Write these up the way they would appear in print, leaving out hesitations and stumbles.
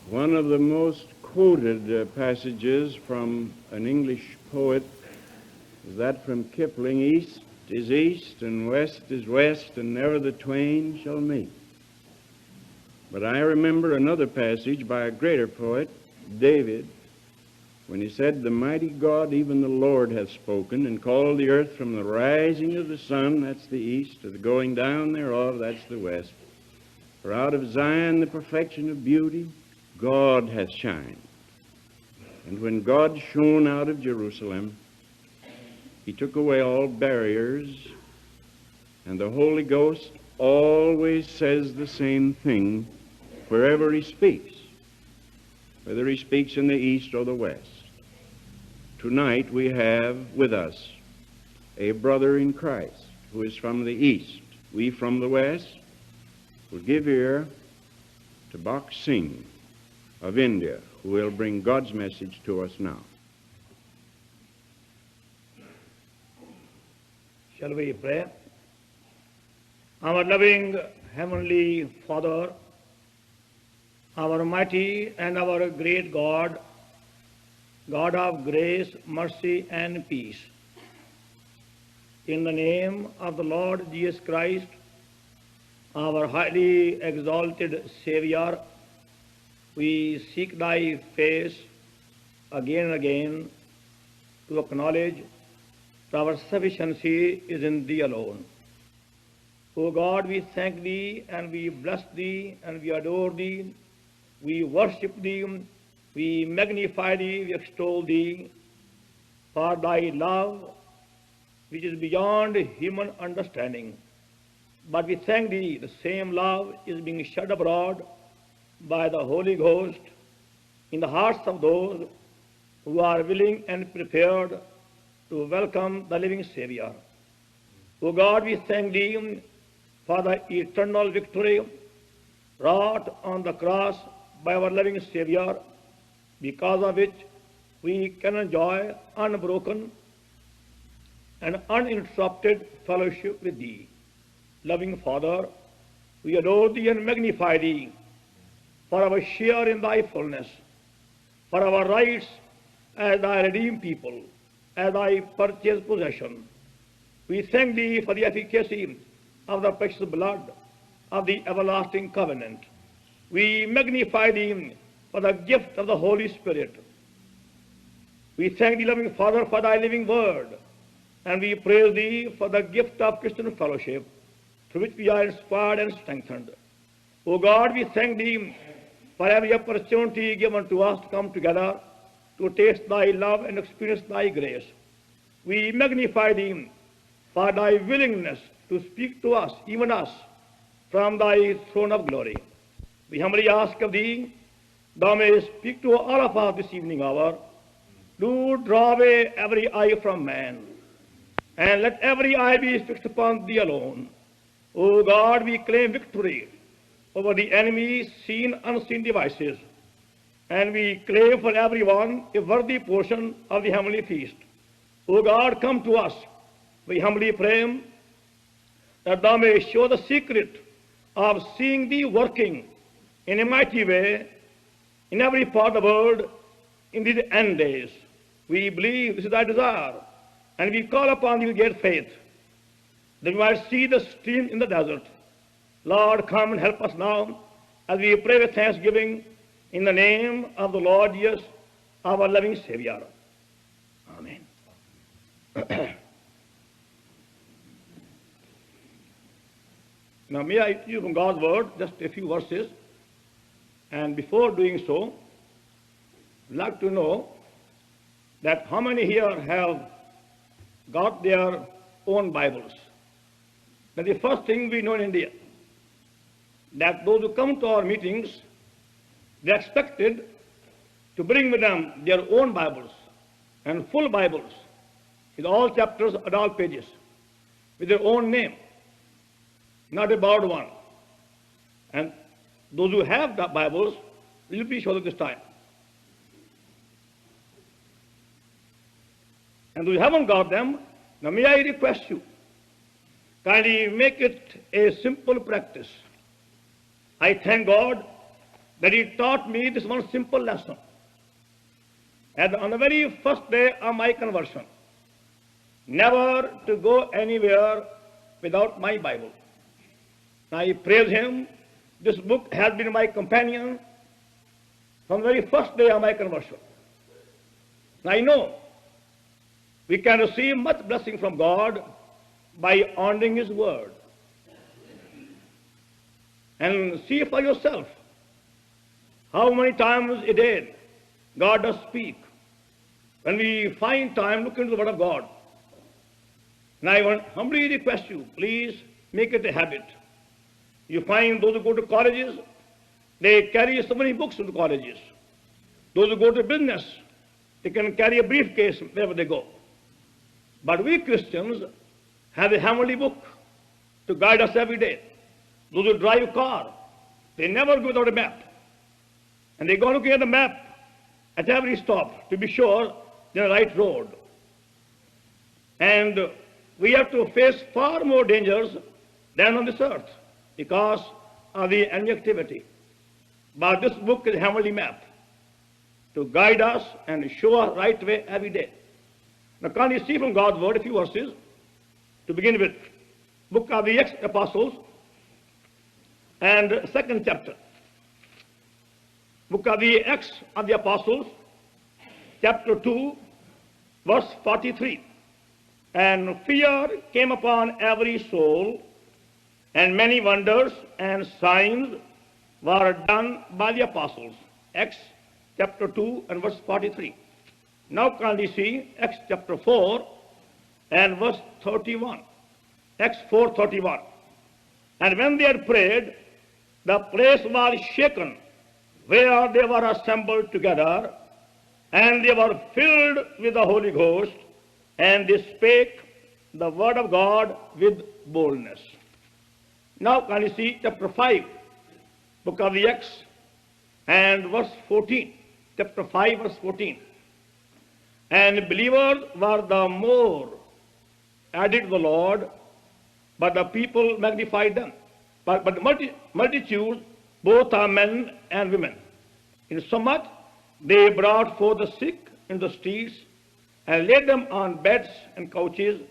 One of the most quoted passages from an English poet is that from Kipling, "East is east and west is west, and never the twain shall meet." But I remember another passage by a greater poet, David, when he said, "The mighty God, even the Lord, hath spoken, and called the earth from the rising of the sun," that's the east, "to the going down thereof," that's the west. "For out of Zion the perfection of beauty, God hath shined." And when God shone out of Jerusalem, he took away all barriers, and the Holy Ghost always says the same thing wherever he speaks, whether he speaks in the east or the west. Tonight we have with us a brother in Christ who is from the east. We from the west will give ear to Bach Singh of India, who will bring God's message to us now. Shall we pray? Our loving Heavenly Father, our mighty and our great God, God of grace, mercy, and peace, in the name of the Lord Jesus Christ, our highly exalted Savior, we seek thy face again and again to acknowledge that our sufficiency is in thee alone. O God, we thank thee and we bless thee and we adore thee. We worship thee, we magnify thee, we extol thee for thy love, which is beyond human understanding. But we thank thee, the same love is being shed abroad by the Holy Ghost in the hearts of those who are willing and prepared to welcome the living Savior. O God, we thank thee for the eternal victory wrought on the cross by our loving Savior, because of which we can enjoy unbroken and uninterrupted fellowship with thee. Loving Father, we adore thee and magnify thee for our share in thy fullness, for our rights as thy redeemed people, as thy purchased possession. We thank thee for the efficacy of the precious blood of the everlasting covenant. We magnify thee for the gift of the Holy Spirit. We thank thee, loving Father, for thy living word, and we praise thee for the gift of Christian fellowship, through which we are inspired and strengthened. O God, we thank thee for every opportunity given to us to come together to taste thy love and experience thy grace. We magnify thee for thy willingness to speak to us, even us, from thy throne of glory. We humbly ask of thee, thou mayest speak to all of us this evening hour. Do draw away every eye from man, and let every eye be fixed upon thee alone. O God, we claim victory over the enemy's seen, unseen devices, and we claim for everyone a worthy portion of the heavenly feast. O God, come to us. We humbly pray that thou mayest show the secret of seeing thee working in a mighty way in every part of the world in these end days. We believe this is thy desire, and we call upon thee with great faith, that we might see the stream in the desert. Lord, come and help us now as we pray with thanksgiving in the name of the Lord Jesus, our loving Savior. Amen. Now may I teach you from God's word just a few verses, and before doing so, I'd like to know that how many here have got their own Bibles. That's the first thing we know in India, that those who come to our meetings, they're expected to bring with them their own Bibles, and full Bibles, with all chapters and all pages, with their own name, not a borrowed one. And those who have the Bibles, will you please show them this time? And those who haven't got them, now may I request you, kindly make it a simple practice. I thank God that he taught me this one simple lesson. And on the very first day of my conversion, never to go anywhere without my Bible. I praise him. This book has been my companion from the very first day of my conversion. I know we can receive much blessing from God by honoring his word. And see for yourself how many times a day God does speak. When we find time, look into the word of God. And I want humbly request you, please make it a habit. You find those who go to colleges, they carry so many books into colleges. Those who go to business, they can carry a briefcase wherever they go. But we Christians have a heavenly book to guide us every day. Those who drive a car, they never go without a map. And they go looking at the map at every stop to be sure they're on the right road. And we have to face far more dangers than on this earth because of the enemy activity. But this book is a heavenly map to guide us and show us right way every day. Now, can you see from God's word a few verses to begin with? Book of the Acts Apostles and second chapter. Book of the Acts of the Apostles, chapter 2, verse 43. And fear came upon every soul, and many wonders and signs were done by the apostles. Acts chapter 2 and verse 43. Now can we see Acts chapter 4 and verse 31. Acts 4:31. And when they had prayed, the place was shaken where they were assembled together, and they were filled with the Holy Ghost, and they spake the word of God with boldness. Now can you see chapter 5, book of the Acts, and verse 14. Chapter 5, verse 14. And believers were the more added to the Lord, but the people magnified them. But the multitude, both are men and women. Insomuch they brought forth the sick in the streets and laid them on beds and couches,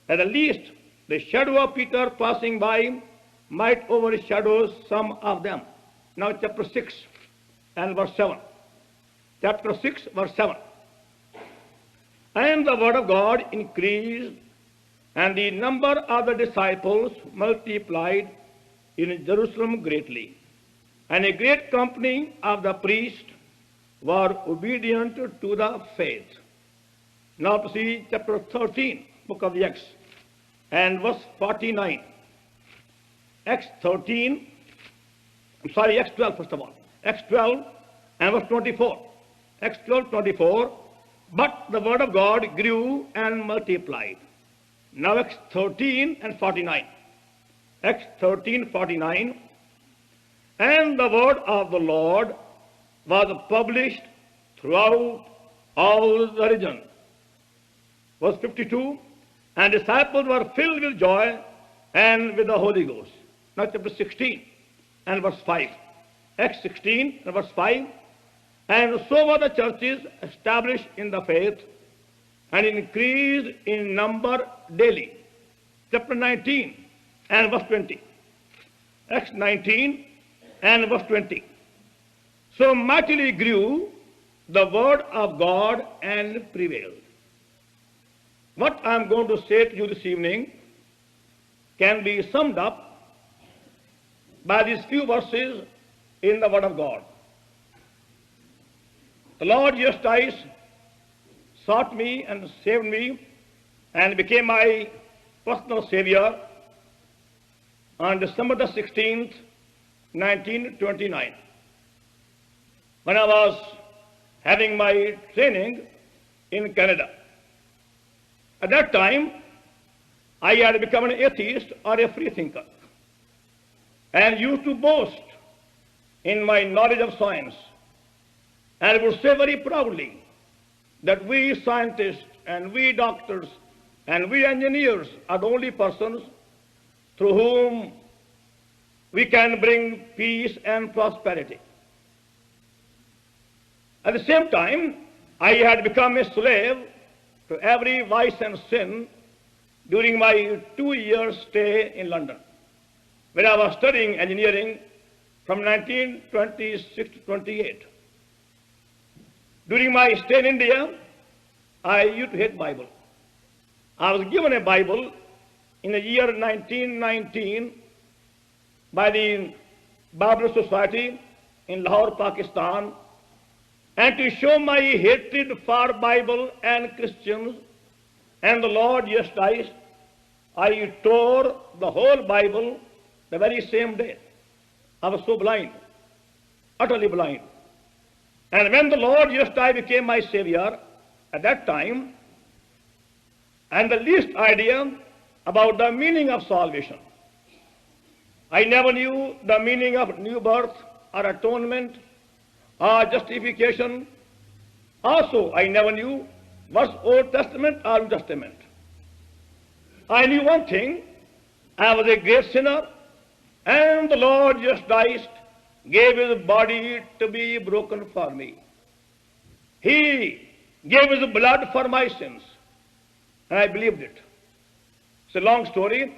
that at least the shadow of Peter passing by might overshadow some of them. Now chapter 6 and verse 7. Chapter 6, verse 7. And the word of God increased, and the number of the disciples multiplied in Jerusalem greatly. And a great company of the priests were obedient to the faith. Now to see chapter 13, book of the Acts, and verse 49. Acts 13, Acts 12 first of all. Acts 12 and verse 24. Acts 12:24. But the word of God grew and multiplied. Now Acts 13 and 49. Acts 13:49. And the word of the Lord was published throughout all the region. Verse 52. And disciples were filled with joy and with the Holy Ghost. Now chapter 16 and verse 5. Acts 16 and verse 5. And so were the churches established in the faith and increased in number daily. Chapter 19 and verse 20. Acts 19 and verse 20. So mightily grew the word of God and prevailed. What I am going to say to you this evening can be summed up by these few verses in the word of God. The Lord Jesus Christ sought me and saved me and became my personal Savior on December the 16th, 1929. When I was having my training in Canada. At that time, I had become an atheist or a free thinker and used to boast in my knowledge of science. And I would say very proudly that we scientists and we doctors and we engineers are the only persons through whom we can bring peace and prosperity. At the same time, I had become a slave to every vice and sin during my 2 years stay in London, where I was studying engineering from 1926 to 28. During my stay in India, I used to hate Bible. I was given a Bible in the year 1919 by the Bible Society in Lahore, Pakistan, and to show my hatred for Bible and Christians and the Lord Jesus Christ, I tore the whole Bible the very same day. I was so blind, utterly blind. And when the Lord Jesus Christ became my Savior, at that time, I had the least idea about the meaning of salvation. I never knew the meaning of new birth or atonement or justification. Also, I never knew what's Old Testament or New Testament. I knew one thing: I was a great sinner, and the Lord Jesus Christ gave his body to be broken for me. He gave his blood for my sins, and I believed it. It's a long story,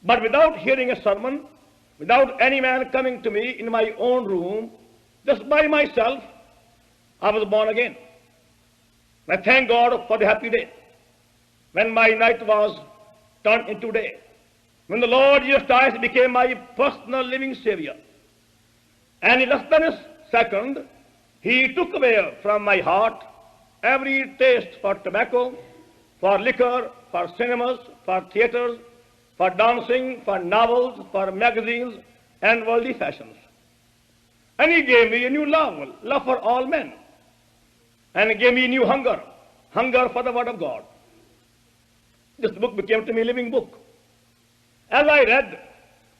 but without hearing a sermon, without any man coming to me in my own room, just by myself, I was born again. I thank God for the happy day when my night was turned into day, when the Lord Jesus Christ became my personal living Savior. And in less than a second, he took away from my heart every taste for tobacco, for liquor, for cinemas, for theaters, for dancing, for novels, for magazines, and worldly fashions. And he gave me a new love for all men. And he gave me a new hunger for the Word of God. This book became to me a living book. As I read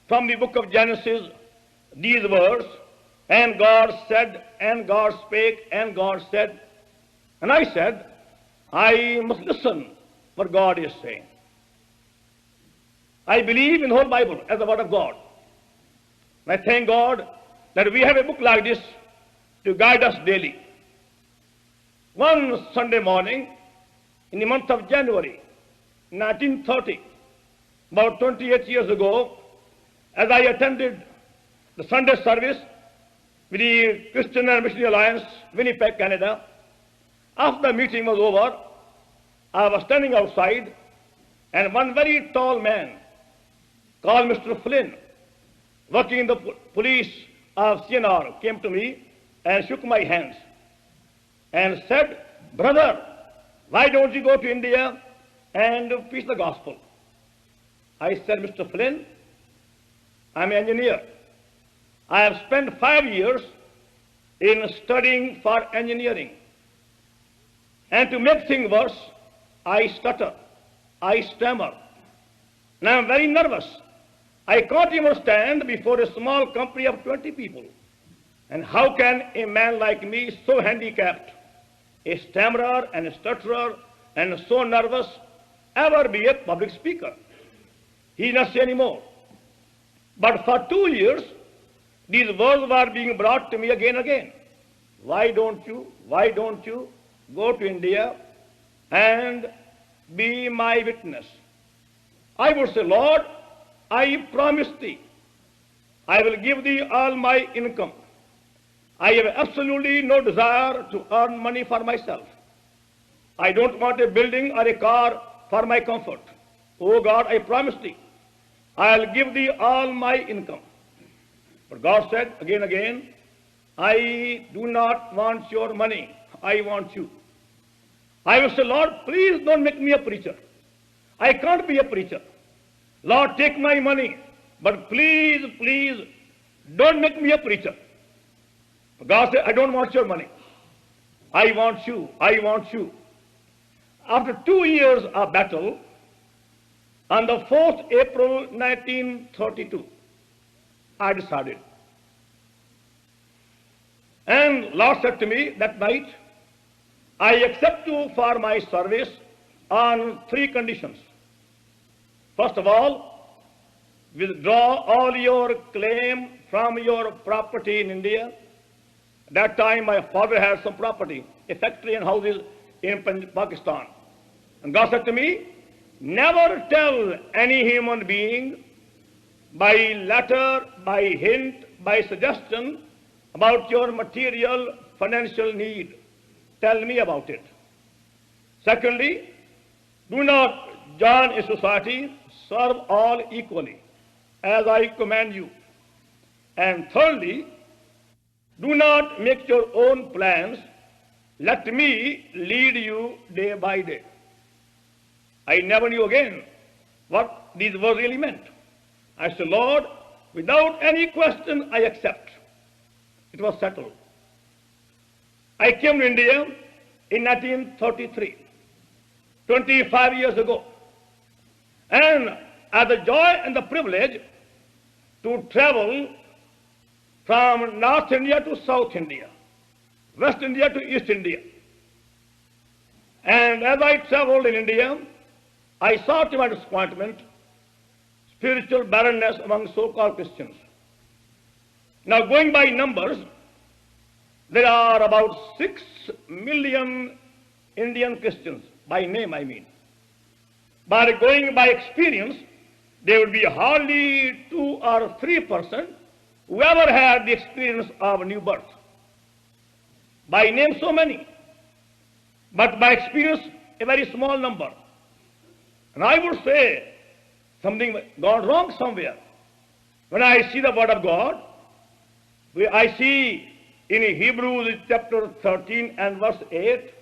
from the book of Genesis these words, and God said, and God spake, and God said, and I said, I must listen what God is saying. I believe in the whole Bible as the Word of God. And I thank God that we have a book like this to guide us daily. One Sunday morning in the month of January 1930, about 28 years ago, as I attended the Sunday service with the Christian and Missionary Alliance, Winnipeg, Canada, after the meeting was over, I was standing outside, and one very tall man called Mr. Flynn, working in the police of CNR, came to me and shook my hands and said, "Brother, why don't you go to India and preach the gospel?" I said, "Mr. Flynn, I'm an engineer. I have spent 5 years in studying for engineering. And to make things worse, I stutter, I stammer, and I'm very nervous. I can't even stand before a small company of 20 people. And how can a man like me, so handicapped, a stammerer and a stutterer and so nervous, ever be a public speaker?" He did not say any more. But for 2 years, these words were being brought to me again and again. Why don't you go to India and be my witness? I would say, "Lord, I promise thee, I will give thee all my income. I have absolutely no desire to earn money for myself. I don't want a building or a car for my comfort. Oh God, I promise thee, I'll give thee all my income." But God said again and again, "I do not want your money, I want you." I will say, "Lord, please don't make me a preacher. I can't be a preacher. Lord, take my money, but please, don't make me a preacher." But God said, "I don't want your money. I want you, I want you." After 2 years of battle, on the 4th April 1932, I decided. And Lord said to me that night, "I accept you for my service on 3 conditions. First of all, withdraw all your claim from your property in India At that time, my father had some property, a factory and houses in Pakistan. And God said to me, never tell any human being by letter, by hint, by suggestion about your material financial need. Tell me about it. Secondly, do not join a society, serve all equally, as I command you. And thirdly, do not make your own plans. Let me lead you day by day. I never knew again what these words really meant. I said, Lord, without any question, I accept. It was settled. I came to India in 1933, 25 years ago. And I had the joy and the privilege to travel from North India to South India, West India to East India. And as I traveled in India, I saw to my disappointment spiritual barrenness among so-called Christians. Now, going by numbers, there are about 6 million Indian Christians, by name I mean. But going by experience, there would be hardly 2 or 3% who ever had the experience of new birth. By name, so many. But by experience, a very small number. And I would say something gone wrong somewhere. When I see the Word of God, I see in Hebrews chapter 13 and verse 8,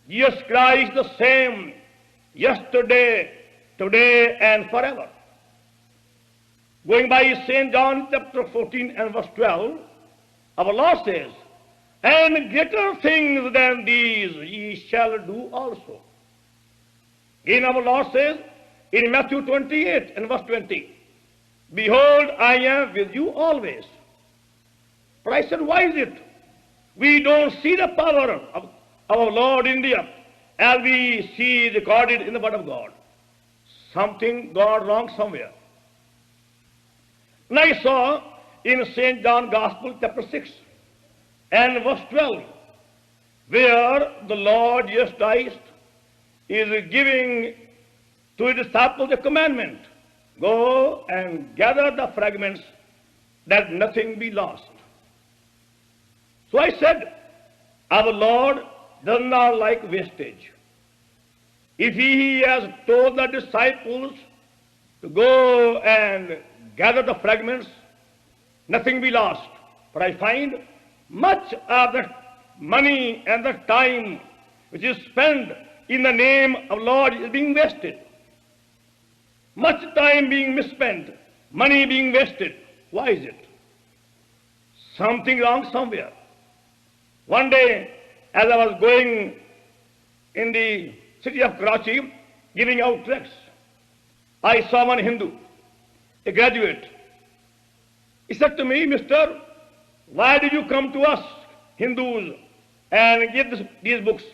Jesus Christ the same yesterday, today, and forever. Going by St. John chapter 14 and verse 12, our Lord says, and greater things than these ye shall do also. Again our Lord says in Matthew 28 and verse 20, behold, I am with you always. But I said, why is it we don't see the power of our Lord in India as we see recorded in the Word of God? Something gone wrong somewhere. And I saw in St. John Gospel chapter 6 and verse 12, where the Lord Jesus Christ is giving to his disciples a commandment, go and gather the fragments that nothing be lost. So I said, our Lord does not like wastage. If he has told the disciples to go and gather the fragments, nothing be lost. But I find much of the money and the time which is spent in the name of Lord is being wasted. Much time being misspent, money being wasted. Why is it? Something wrong somewhere. One day, as I was going in the city of Karachi, giving out tracts, I saw one Hindu, a graduate. He said to me, Mister, why did you come to us, Hindus, and give these books?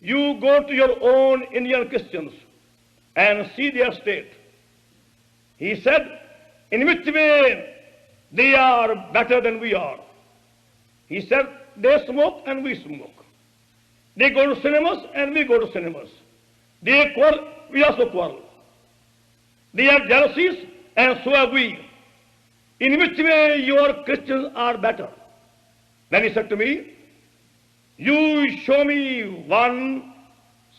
You go to your own Indian Christians and see their state. He said, in which way they are better than we are? He said, they smoke and we smoke. They go to cinemas and we go to cinemas. They quarrel, we also quarrel. They have jealousies and so have we. In which way your Christians are better? Then he said to me, you show me one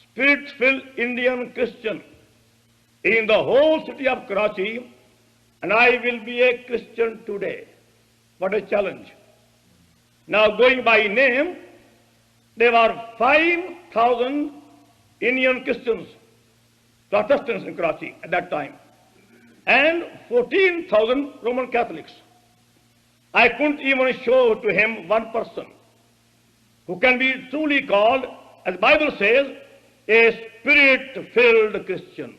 spirit-filled Indian Christian in the whole city of Karachi, and I will be a Christian today. What a challenge. Now, going by name, there were 5,000 Indian Christians, Protestants in Karachi at that time, and 14,000 Roman Catholics. I couldn't even show to him one person who can be truly called, as the Bible says, a spirit-filled Christian.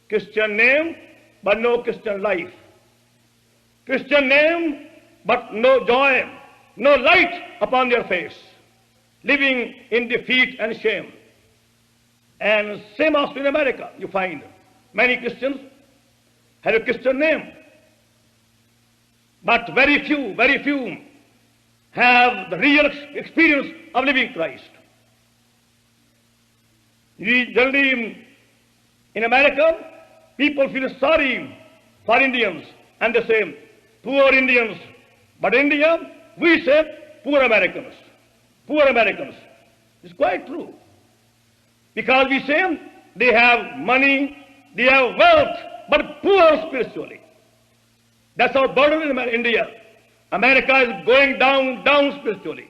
Christian name, but no Christian life. Christian name, but no joy, no light upon their face, living in defeat and shame. And same also in America, you find many Christians have a Christian name, but very few have the real experience of living Christ. We generally in America, people feel sorry for Indians and they say, poor Indians. But in India, we say, poor Americans. Poor Americans. It's quite true. Because we say they have money, they have wealth, but poor spiritually. That's our burden in India. America is going down spiritually.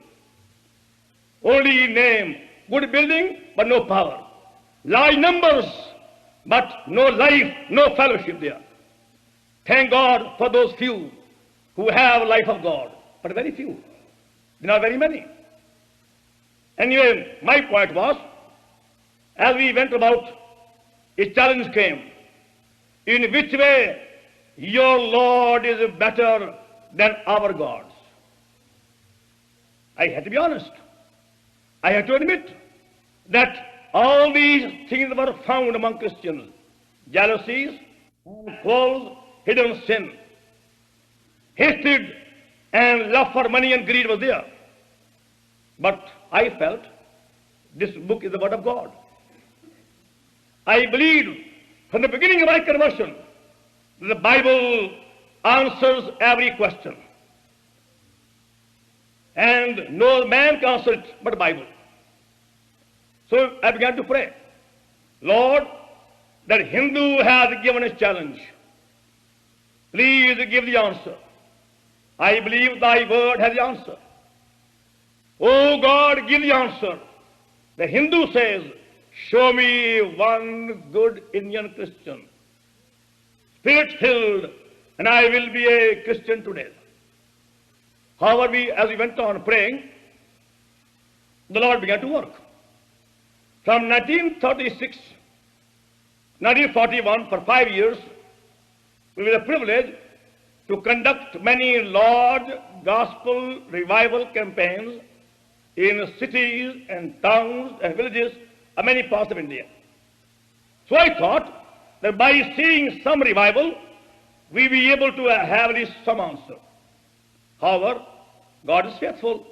Only name, good building, but no power. Large numbers, but no life, no fellowship there. Thank God for those few who have life of God, but very few. There are very many. Anyway, my point was, as we went about, a challenge came. In which way your Lord is better than our gods? I had to be honest. I had to admit that all these things were found among Christians. Jealousies, quarrels, hidden sin. Hatred and love for money and greed was there. But I felt this book is the Word of God. I believed from the beginning of my conversion that the Bible answers every question. And no man can answer it but the Bible. So I began to pray, Lord, that Hindu has given a challenge. Please give the answer. I believe thy word has the answer. Oh God, give the answer. The Hindu says, show me one good Indian Christian, spirit-filled, and I will be a Christian today. However, as we went on praying, the Lord began to work. From 1936, 1941, for 5 years, we were privileged to conduct many large gospel revival campaigns in cities and towns and villages of many parts of India. So I thought that by seeing some revival, we will be able to have at least some answer. However, God is faithful.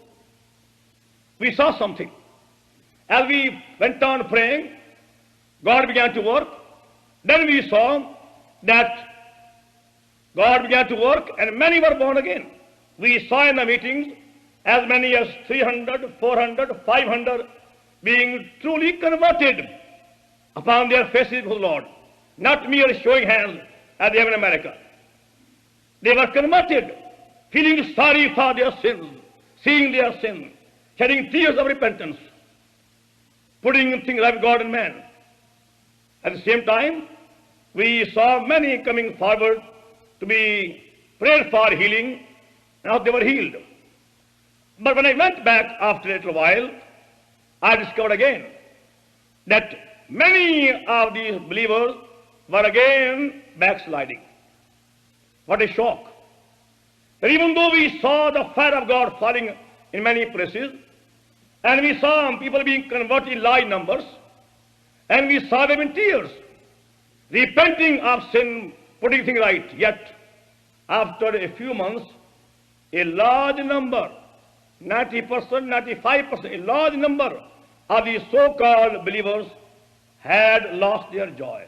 We saw something. As we went on praying, God began to work. Then we saw that God began to work and many were born again. We saw in the meetings as many as 300, 400, 500 being truly converted upon their faces before the Lord. Not merely showing hands as they have in America. They were converted, feeling sorry for their sins, seeing their sin, shedding tears of repentance, putting things like God and man. At the same time, we saw many coming forward to be prayed for healing, and they were healed. But when I went back after a little while, I discovered again that many of these believers were again backsliding. What a shock. That even though we saw the fire of God falling in many places, and we saw people being converted in large numbers, and we saw them in tears, repenting of sin, putting things right, yet after a few months, a large number, 90%, 95%, a large number of the so-called believers had lost their joy.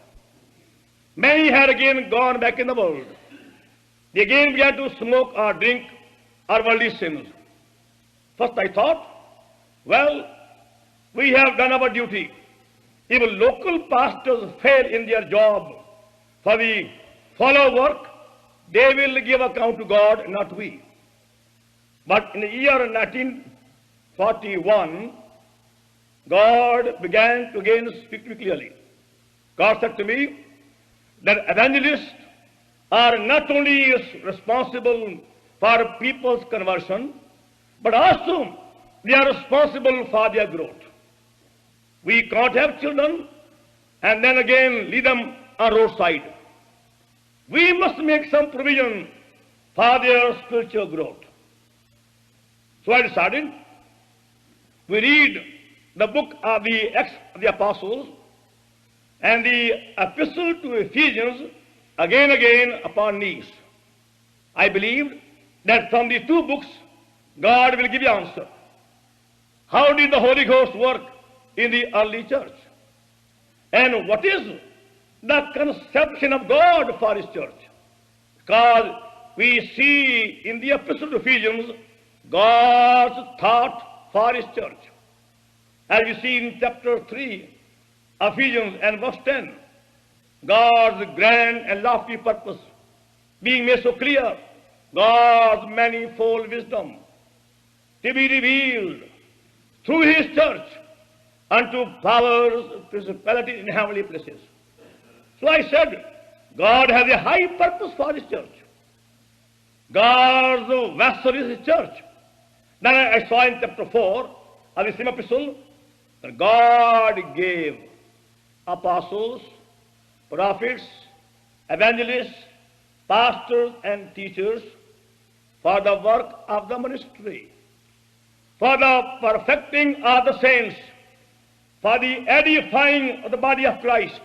Many had again gone back in the world. They again began to smoke or drink or worldly sins. First I thought, well, we have done our duty. If local pastors fail in their job for the follow work, they will give account to God, not we. But in the year 1941, God began to again speak to me clearly. God said to me that evangelists are not only responsible for people's conversion, but also they are responsible for their growth. We can't have children and then again leave them on roadside. We must make some provision for their spiritual growth. So I decided we read the book of the Acts of the Apostles and the epistle to Ephesians again upon knees. I believed that from the two books God will give you answer. How did the Holy Ghost work in the early church? And what is the conception of God for His church? Because we see in the Epistle to Ephesians God's thought for His church. As you see in chapter 3, Ephesians and verse 10, God's grand and lofty purpose being made so clear, God's manifold wisdom to be revealed through His church unto powers, principalities in heavenly places. So I said, God has a high purpose for His church. God's vessel is His church. Then I saw in chapter 4 of the same epistle that God gave apostles, prophets, evangelists, pastors, and teachers for the work of the ministry, for the perfecting of the saints, for the edifying of the body of Christ,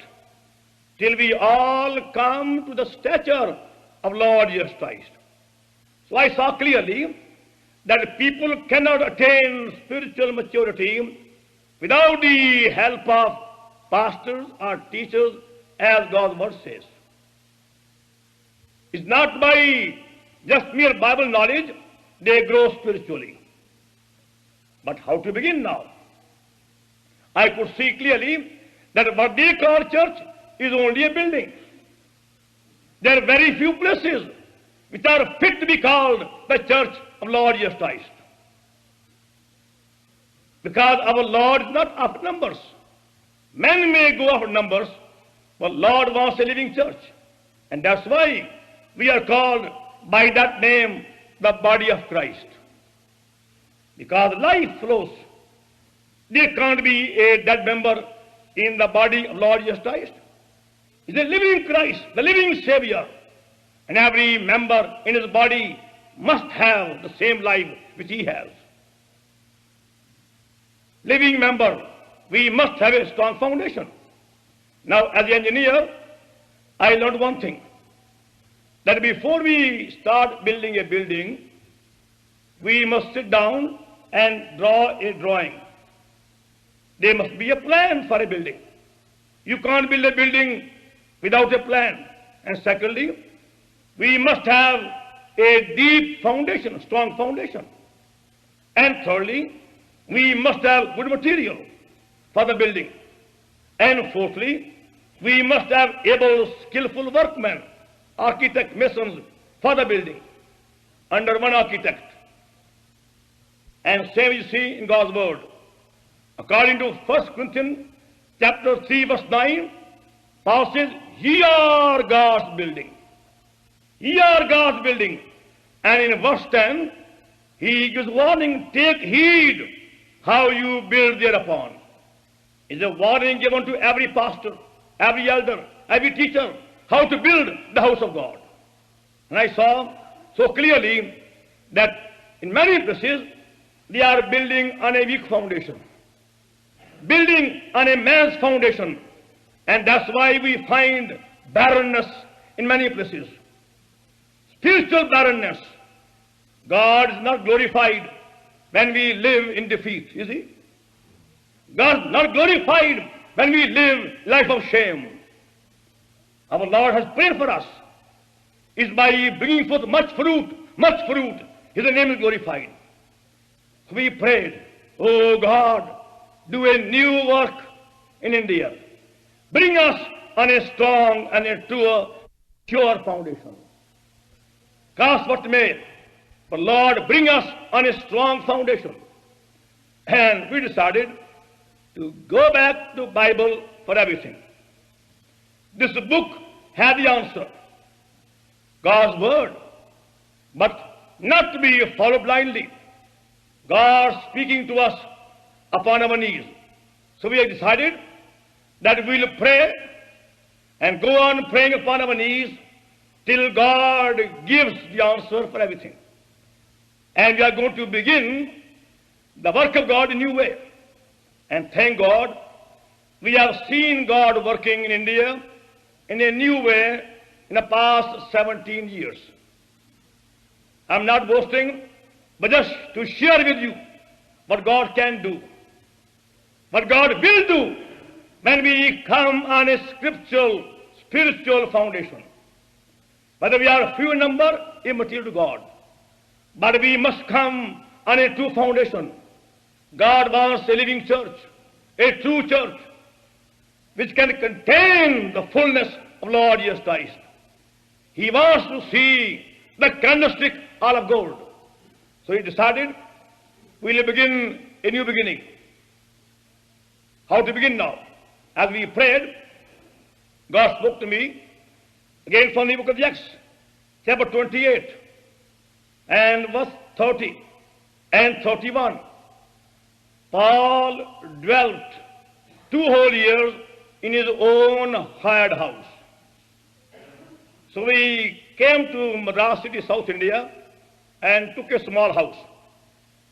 till we all come to the stature of Lord Jesus Christ. So I saw clearly that people cannot attain spiritual maturity without the help of pastors or teachers, as God's word says. It's not by just mere Bible knowledge they grow spiritually. But how to begin now? I could see clearly that what they call church is only a building. There are very few places which are fit to be called the church of Lord Jesus Christ. Because our Lord is not after numbers. Men may go after numbers, but Lord wants a living church. And that's why we are called by that name, the body of Christ. Because life flows. There can't be a dead member in the body of Lord Jesus Christ. It's a living Christ, the living Savior. And every member in His body must have the same life which He has. Living member, we must have a strong foundation. Now, as an engineer, I learned one thing, that before we start building a building, we must sit down and draw a drawing. There must be a plan for a building. You can't build a building without a plan. And secondly, we must have a deep foundation, strong foundation. And thirdly, we must have good material for the building. And fourthly, we must have able, skillful workmen, architect, masons for the building under one architect. And same you see in God's word. According to 1 Corinthians chapter 3 verse 9, Paul says, ye are God's building. Ye are God's building. And in verse 10, he gives warning, take heed how you build thereupon. It's a warning given to every pastor, every elder, every teacher, how to build the house of God. And I saw so clearly that in many places, they are building on a weak foundation, building on a man's foundation. And that's why we find barrenness in many places. Spiritual barrenness. God is not glorified when we live in defeat, is He? God is not glorified when we live life of shame. Our Lord has prayed for us. Is by bringing forth much fruit, His name is glorified. We prayed, oh God, do a new work in India. Bring us on a strong and a true, sure foundation. Cost what may, but Lord, bring us on a strong foundation. And we decided to go back to Bible for everything. This book had the answer, God's word, but not to be followed blindly. God speaking to us upon our knees. So we have decided that we will pray and go on praying upon our knees till God gives the answer for everything. And we are going to begin the work of God in a new way. And thank God, we have seen God working in India in a new way in the past 17 years. I'm not boasting, but just to share with you what God can do, what God will do when we come on a scriptural, spiritual foundation. Whether we are few in number, immaterial to God. But we must come on a true foundation. God wants a living church, a true church, which can contain the fullness of Lord Jesus Christ. He wants to see the candlestick all of gold. So he decided, we'll begin a new beginning. How to begin now? As we prayed, God spoke to me again from the book of Acts, chapter 28, and verse 30 and 31. Paul dwelt 2 whole years in his own hired house. So we came to Madras city, South India, and took a small house,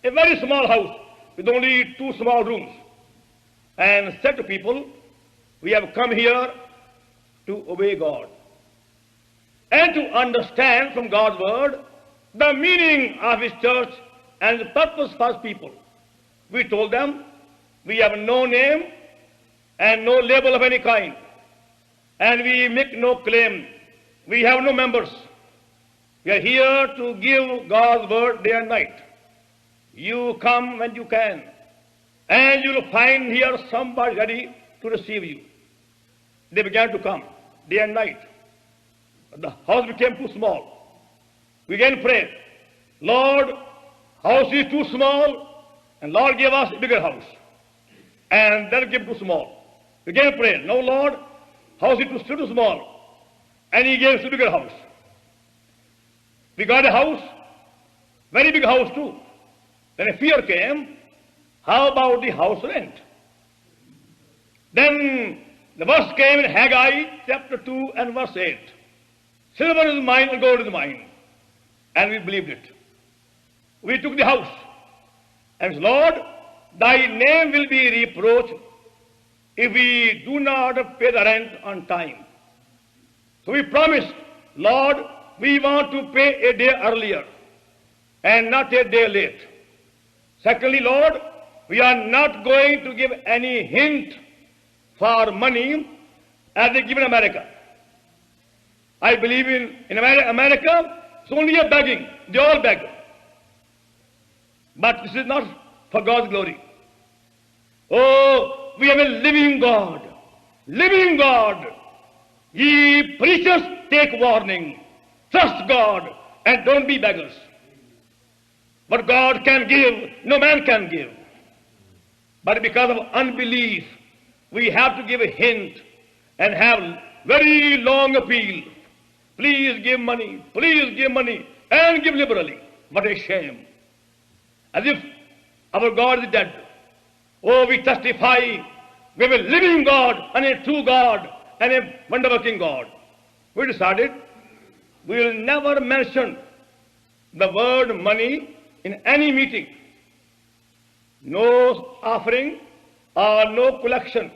a very small house with only 2 small rooms, and said to people, we have come here to obey God and to understand from God's word the meaning of his church and the purpose for his people. We told them we have no name and no label of any kind, and we make no claim. We have no members. We are here to give God's word day and night. You come when you can, and you will find here somebody ready to receive you. They began to come day and night. The house became too small. We again prayed, Lord, house is too small, and Lord gave us a bigger house. And that became too small. We again prayed, no Lord, house is still too small, and he gave us a bigger house. We got a house, very big house too. Then a fear came, how about the house rent? Then the verse came in Haggai chapter 2 and verse 8. Silver is mine and gold is mine. And we believed it. We took the house and said, Lord, thy name will be reproached if we do not pay the rent on time. So we promised, Lord, we want to pay a day earlier and not a day late. Secondly, Lord, we are not going to give any hint for money as they give in America. I believe in America, it's only a begging. They all beg. But this is not for God's glory. Oh, we have a living God. Living God. Ye preachers, take warning. Trust God and don't be beggars. What God can give, no man can give. But because of unbelief, we have to give a hint and have very long appeal. Please give money, and give liberally. What a shame. As if our God is dead. Oh, we testify we have a living God and a true God and a wonder-working God. We decided we will never mention the word money in any meeting. No offering or no collection.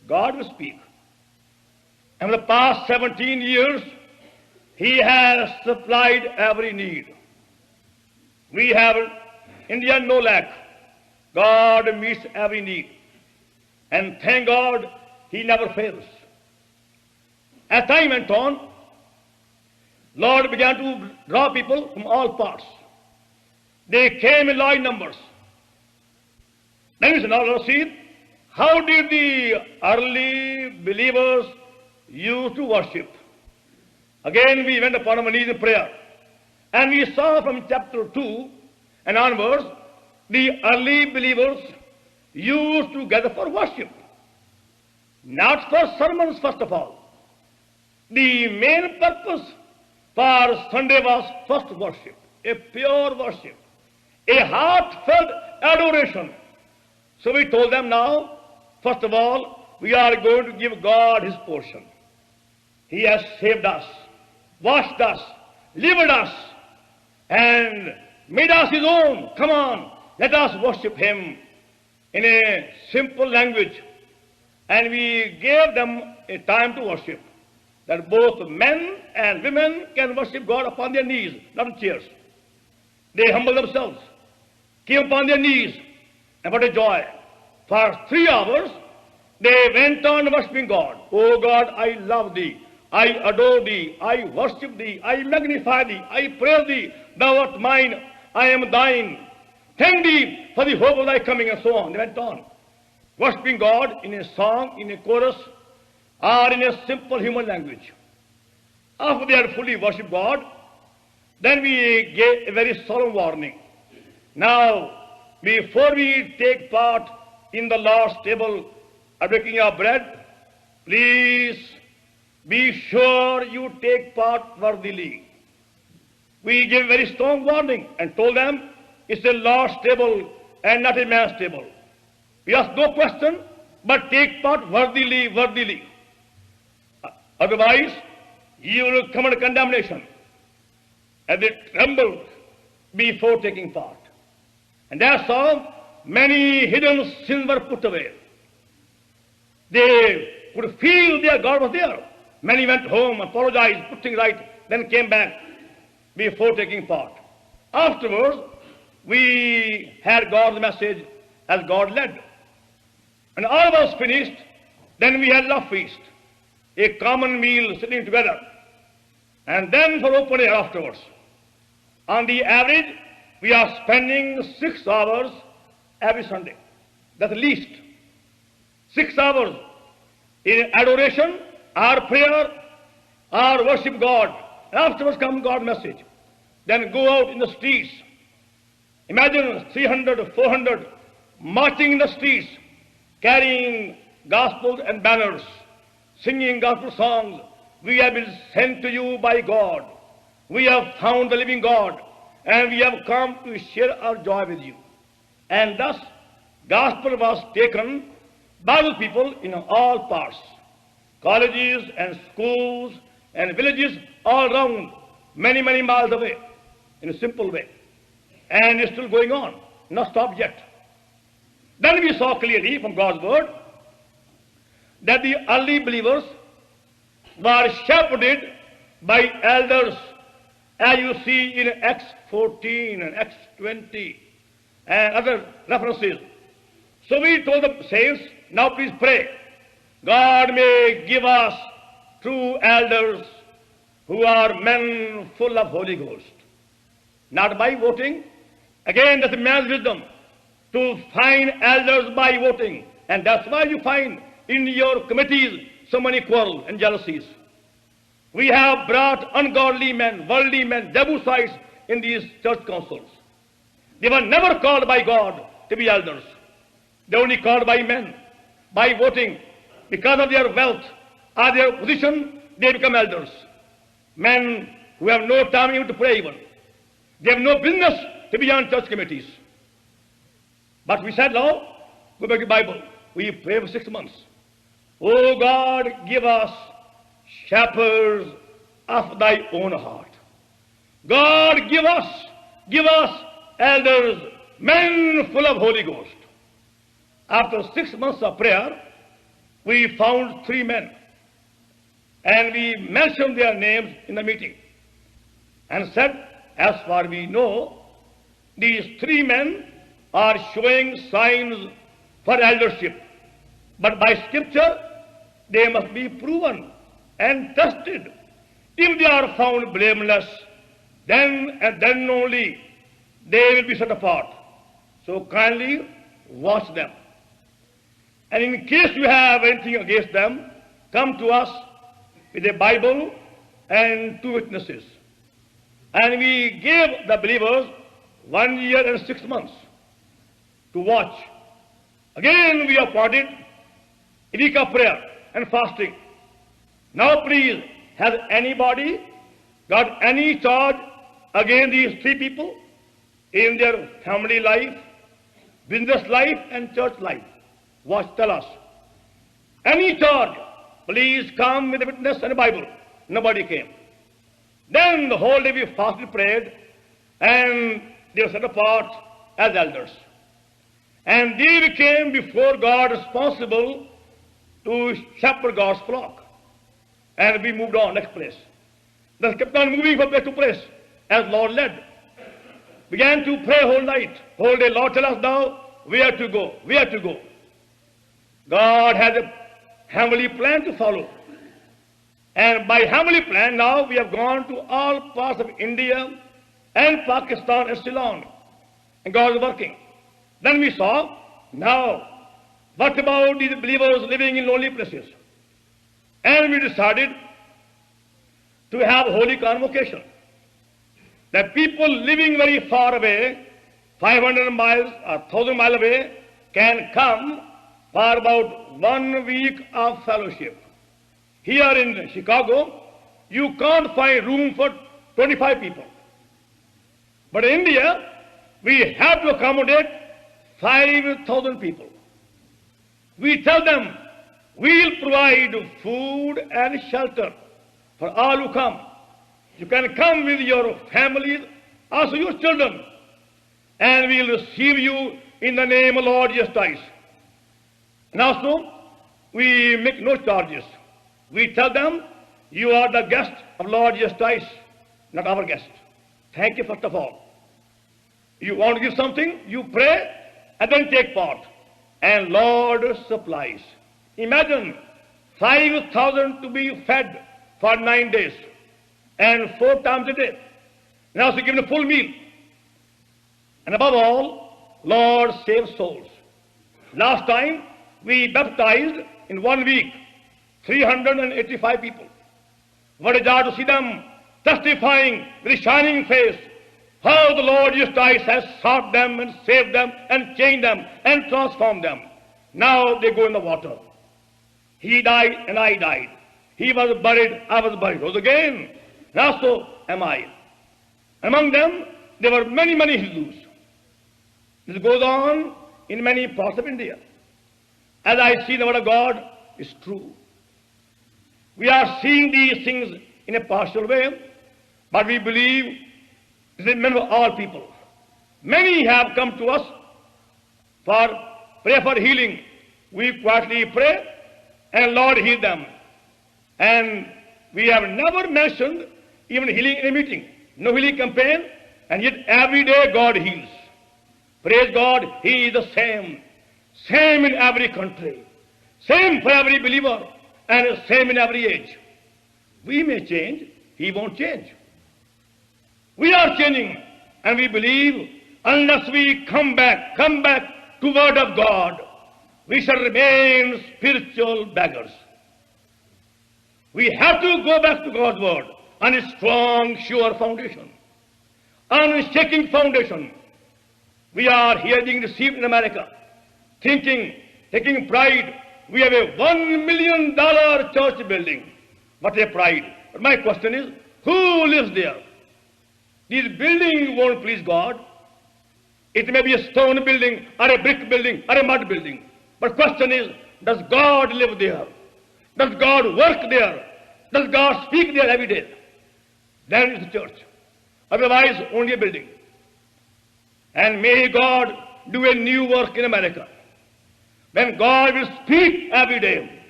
God will speak. And for the past 17 years, he has supplied every need. We have India no lack. God meets every need. And thank God, he never fails. As time went on, Lord began to draw people from all parts. They came in large numbers. Then we said, now let us see, how did the early believers used to worship? Again, we went upon our knees in prayer. And we saw from chapter 2 and onwards, the early believers used to gather for worship. Not for sermons, first of all. The main purpose for Sunday was first worship, a pure worship, a heartfelt adoration. So we told them now, first of all, we are going to give God his portion. He has saved us, washed us, delivered us, and made us his own. Come on, let us worship him in a simple language. And we gave them a time to worship, that both men and women can worship God upon their knees, not in chairs. They humbled themselves, came upon their knees, and what a joy. For 3 hours, they went on worshiping God. Oh God, I love thee. I adore thee. I worship thee. I magnify thee. I praise thee. Thou art mine. I am thine. Thank thee for the hope of thy coming, and so on. They went on, worshiping God in a song, in a chorus, or in a simple human language. After they had fully worshipped God, then we gave a very solemn warning. Now, before we take part in the Lord's table of breaking of bread, please be sure you take part worthily. We gave a very strong warning and told them it's a Lord's table and not a man's table. We ask no question, but take part worthily, worthily. Otherwise, you will come under condemnation. And they trembled before taking part. And that's how many hidden sins were put away. They could feel their God was there. Many went home, apologized, put things right, then came back before taking part. Afterwards, we had God's message as God led. And all was finished, then we had love feast, a common meal sitting together. And then for open air afterwards. On the average, we are spending 6 hours every Sunday. That's the least. 6 hours in adoration, or prayer, or worship God. And afterwards comes God's message. Then go out in the streets. Imagine 300, 400 marching in the streets, carrying gospels and banners, singing gospel songs. We have been sent to you by God. We have found the living God, and we have come to share our joy with you. And thus, gospel was taken by the people in all parts, colleges and schools and villages all around, many, many miles away, in a simple way. And it's still going on, not stopped yet. Then we saw clearly from God's word that the early believers were shepherded by elders, as you see in Acts 14 and Acts 20 and other references. So we told the saints, now please pray. God may give us true elders who are men full of Holy Ghost. Not by voting. Again, that's a man's wisdom to find elders by voting. And that's why you find in your committees so many quarrels and jealousies. We have brought ungodly men, worldly men, Jebusites in these church councils. They were never called by God to be elders. They were only called by men, by voting. Because of their wealth or their position, they become elders. Men who have no time even to pray even. They have no business to be on church committees. But we said, now, go back to the Bible. We pray for 6 months. Oh God, give us shepherds of thy own heart. God, give us elders, men full of Holy Ghost. After 6 months of prayer, we found 3 men. And we mentioned their names in the meeting. And said, as far we know, these 3 men are showing signs for eldership. But by scripture, they must be proven and tested. If they are found blameless, then and then only they will be set apart. So kindly watch them. And in case you have anything against them, come to us with a Bible and 2 witnesses. And we gave the believers 1 year and 6 months to watch. Again we appointed a week of prayer and fasting. Now please, has anybody got any charge against these 3 people in their family life, business life, and church life? Watch, tell us. Any charge, please come with a witness and a Bible. Nobody came. Then the whole day we fasted, prayed, and they were set apart as elders. And they became before God responsible to shepherd God's flock. And we moved on, next place. Then kept on moving from place to place as Lord led. began to pray whole night, whole day. Lord, tell us now where to go, where to go. God has a heavenly plan to follow. And by heavenly plan, now we have gone to all parts of India and Pakistan and Ceylon. And God is working. Then we saw, now, what about these believers living in lonely places? And we decided to have holy convocation. That people living very far away, 500 miles or 1,000 miles away, can come for about 1 week of fellowship. Here in Chicago, you can't find room for 25 people. But in India, we have to accommodate 5,000 people. We tell them, we'll provide food and shelter for all who come. You can come with your families, also your children, and we'll receive you in the name of Lord Jesus Christ. And also, we make no charges. We tell them, you are the guest of Lord Jesus Christ, not our guest. Thank you, first of all. You want to give something, you pray, and then take part. And Lord supplies. Imagine 5,000 to be fed for 9 days, and 4 times a day. And also given a full meal. And above all, Lord save souls. Last time, we baptized in 1 week 385 people. What a joy to see them testifying with a shining face how the Lord Jesus Christ has sought them and saved them and changed them and transformed them. Now they go in the water. He died and I died. He was buried, I was buried. Rose again. Now so am I. Among them, there were many, many Hindus. This goes on in many parts of India. As I see the word of God is true. We are seeing these things in a partial way, but we believe it is meant for all people. Many have come to us for prayer for healing. We quietly pray, and Lord heal them. And we have never mentioned even healing in a meeting. No healing campaign, and yet every day God heals. Praise God, He is the same. Same in every country. Same for every believer, and same in every age. We may change, He won't change. We are changing, and we believe unless we come back to Word of God, we shall remain spiritual beggars. We have to go back to God's Word on a strong, sure foundation, on a shaking foundation. We are here being received in America, thinking, taking pride. We have a $1 million church building. What a pride. But my question is, who lives there? These buildings won't please God. It may be a stone building, or a brick building, or a mud building. But question is, does God live there? Does God work there? Does God speak there every day? Then it's a church. Otherwise, only a building. And may God do a new work in America. When God will speak every day,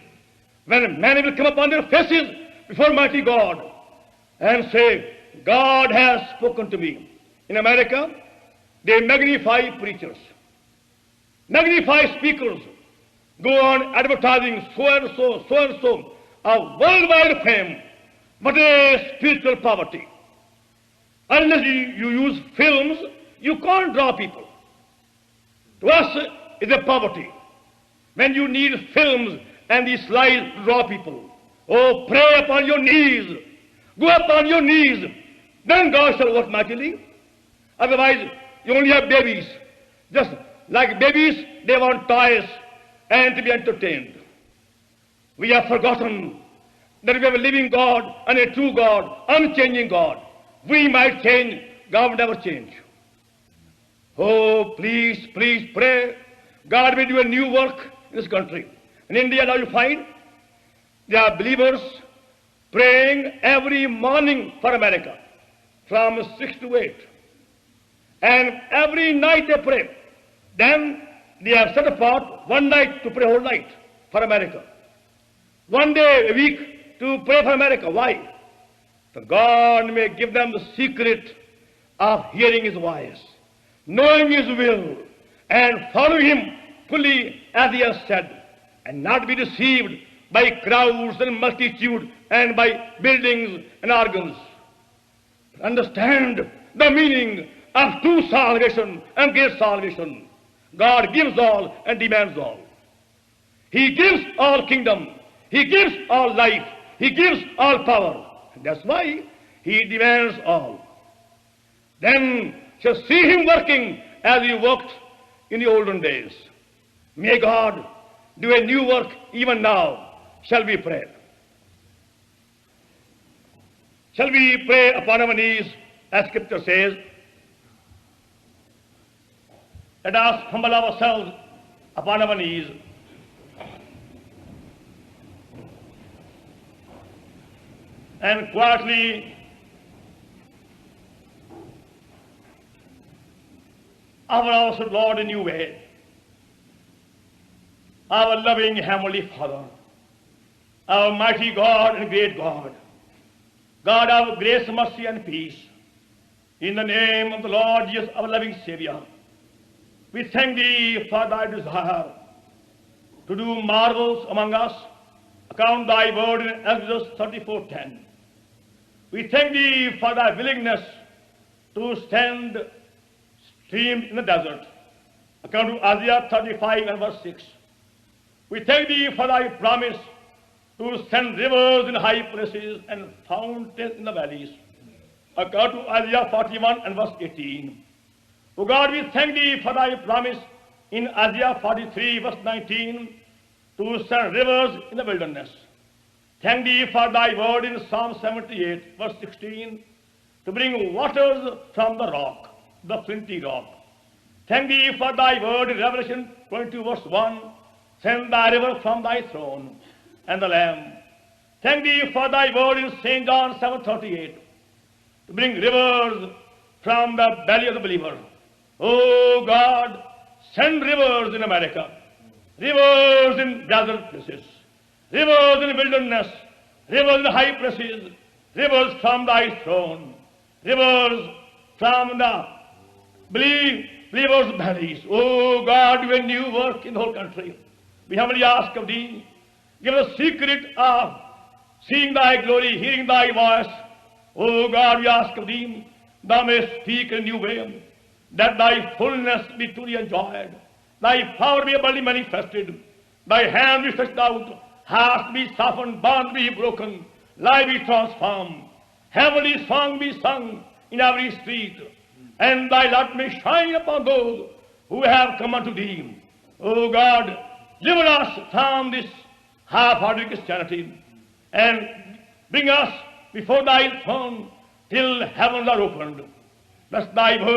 when men will come upon their faces before mighty God and say, God has spoken to me. In America, they magnify preachers, magnify speakers, go on advertising so and so, a worldwide fame, but a spiritual poverty. Unless you use films, you can't draw people. To us, it's a poverty. When you need films and these slides to draw people, oh, pray upon your knees, go upon your knees, then God shall work mightily. Otherwise, you only have babies. Just like babies, they want toys and to be entertained. We have forgotten that we have a living God and a true God, unchanging God. We might change, God will never change. Oh, please, please pray. God will do a new work in this country. In India, now you find there are believers praying every morning for America from 6 to 8. And every night they pray. Then they have set apart one night to pray whole night for America. 1 day a week to pray for America. Why? So God may give them the secret of hearing His voice. knowing his will, and following him fully as he has said, and not be deceived by crowds and multitude and by buildings and organs. Understand the meaning of true salvation and great salvation. God gives all and demands all. He gives all kingdom. He gives all life. He gives all power. That's why he demands all. Then shall see him working as he worked in the olden days. May God do a new work even now. Shall we pray? Shall we pray upon our knees, as Scripture says? Let us humble ourselves upon our knees. And quietly offer our Lord a new way. Our loving Heavenly Father, our mighty God and great God, God of grace, mercy, and peace, in the name of the Lord Jesus, our loving Savior, we thank Thee for Thy desire to do marvels among us, according to Thy word in Exodus 34:10. We thank Thee for Thy willingness to stand streams in the desert, according to Isaiah 35 and verse 6. We thank Thee for Thy promise to send rivers in high places and fountains in the valleys, according to Isaiah 41 and verse 18. O God, we thank Thee for Thy promise in Isaiah 43 verse 19 to send rivers in the wilderness. Thank Thee for Thy word in Psalm 78 verse 16 to bring waters from the rock, the flinty rock. Thank Thee for Thy word in Revelation 22 verse 1, send Thy river from Thy throne and the Lamb. Thank Thee for Thy word in St. John 7:38 to bring rivers from the belly of the believer. Oh God, send rivers in America, rivers in desert places, rivers in wilderness, rivers in high places, rivers from Thy throne, rivers from the believers' bellies. Oh God, do a new work in the whole country. We humbly ask of Thee, give us the secret of seeing Thy glory, hearing Thy voice. Oh God, we ask of Thee, Thou mayest speak in a new way, that Thy fullness be truly enjoyed, Thy power be abundantly manifested, Thy hand be stretched out, hearts be softened, bonds be broken, life be transformed, heavenly song be sung in every street, and Thy light may shine upon those who have come unto Thee. O God, deliver us from this half-hearted Christianity, and bring us before Thy throne till heavens are opened. Bless Thy word.